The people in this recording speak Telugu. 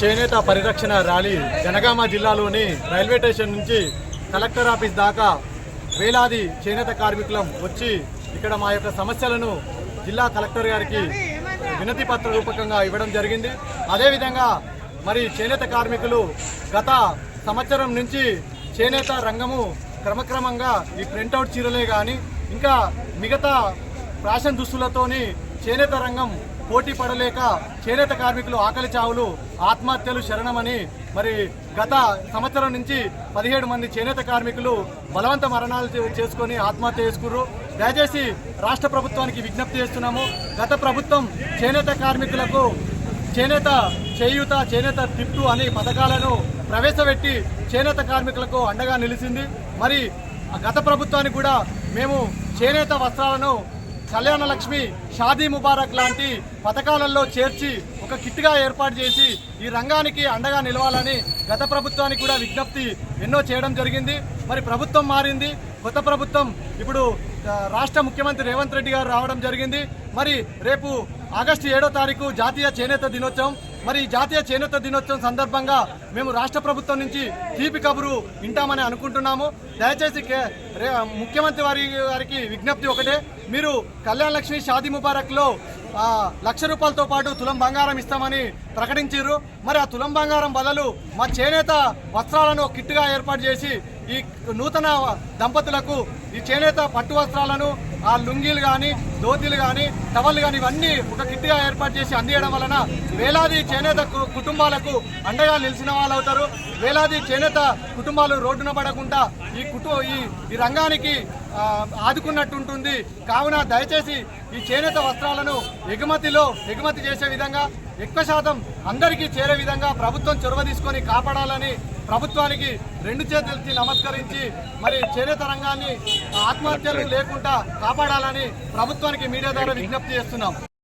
చేనేత పరిరక్షణ ర్యాలీ జనగామ జిల్లాలోని రైల్వే స్టేషన్ నుంచి కలెక్టర్ ఆఫీస్ దాకా వేలాది చేనేత కార్మికులం వచ్చి ఇక్కడ మా యొక్క సమస్యలను జిల్లా కలెక్టర్ గారికి వినతి పత్ర రూపకంగా ఇవ్వడం జరిగింది. అదేవిధంగా మరి చేనేత కార్మికులు గత సంవత్సరం నుంచి చేనేత రంగము క్రమక్రమంగా ఈ ప్రింట్అవుట్ చీరలే కానీ ఇంకా మిగతా ఫ్యాషన్ దుస్తులతోని చేనేత రంగం పోటీ పడలేక చేనేత కార్మికులు ఆకలి చావులు ఆత్మహత్యలు శరణమని మరి గత సంవత్సరం నుంచి 17 మంది చేనేత కార్మికులు బలవంత మరణాలు చేసుకొని ఆత్మహత్య చేసుకున్నారు. దయచేసి రాష్ట్ర ప్రభుత్వానికి విజ్ఞప్తి చేస్తున్నాము. గత ప్రభుత్వం చేనేత కార్మికులకు చేనేత చేయూత, చేనేత తిట్టు అనే పథకాలను ప్రవేశపెట్టి చేనేత కార్మికులకు అండగా నిలిచింది. మరి గత ప్రభుత్వానికి కూడా మేము చేనేత వస్త్రాలను కళ్యాణ లక్ష్మి, షాదీ ముబారక్ లాంటి పథకాలలో చేర్చి ఒక కిట్గా ఏర్పాటు చేసి ఈ రంగానికి అండగా నిలవాలని గత ప్రభుత్వానికి కూడా విజ్ఞప్తి ఎన్నో చేయడం జరిగింది. మరి ప్రభుత్వం మారింది, కొత్త ప్రభుత్వం ఇప్పుడు రాష్ట్ర ముఖ్యమంత్రి రేవంత్ రెడ్డి గారు రావడం జరిగింది. మరి రేపు ఆగస్టు 7వ తారీఖు జాతీయ చేనేత దినోత్సవం. మరి జాతీయ చేనేత దినోత్సవం సందర్భంగా మేము రాష్ట్ర ప్రభుత్వం నుంచి తీపి కబురు వింటామని అనుకుంటున్నాము. దయచేసి ముఖ్యమంత్రి వారికి విజ్ఞప్తి ఒకటే, మీరు కళ్యాణ లక్ష్మి, షాదీ ముబారక్లో 1,00,000 రూపాయలతో పాటు తులం బంగారం ఇస్తామని ప్రకటించారు. మరి ఆ తులం బంగారం బదులు మా చేనేత వస్త్రాలను కిట్టుగా ఏర్పాటు చేసి ఈ నూతన దంపతులకు ఈ చేనేత పట్టు వస్త్రాలను, ఆ లుంగీలు కానీ, ధోతీలు కానీ, టవళ్ళు కానీ ఇవన్నీ ఒక కిట్గా ఏర్పాటు చేసి అందియడం వలన వేలాది చేనేత కుటుంబాలకు అండగా నిలిచిన వాళ్ళు అవుతారు. వేలాది చేనేత కుటుంబాలు రోడ్డున పడకుండా ఈ రంగానికి ఆదుకున్నట్టు ఉంటుంది. కావున దయచేసి ఈ చేనేత వస్త్రాలను ఎగుమతి చేసే విధంగా, ఎక్కువ శాతం అందరికీ చేరే విధంగా ప్రభుత్వం చొరవ తీసుకొని కాపాడాలని ప్రభుత్వానికి 2 చేతులెత్తి నమస్కరించి మరి చేనేత రంగాన్ని ఆత్మహత్యలు లేకుండా కాపాడాలని ప్రభుత్వానికి మీడియా ద్వారా విజ్ఞప్తి చేస్తున్నాం.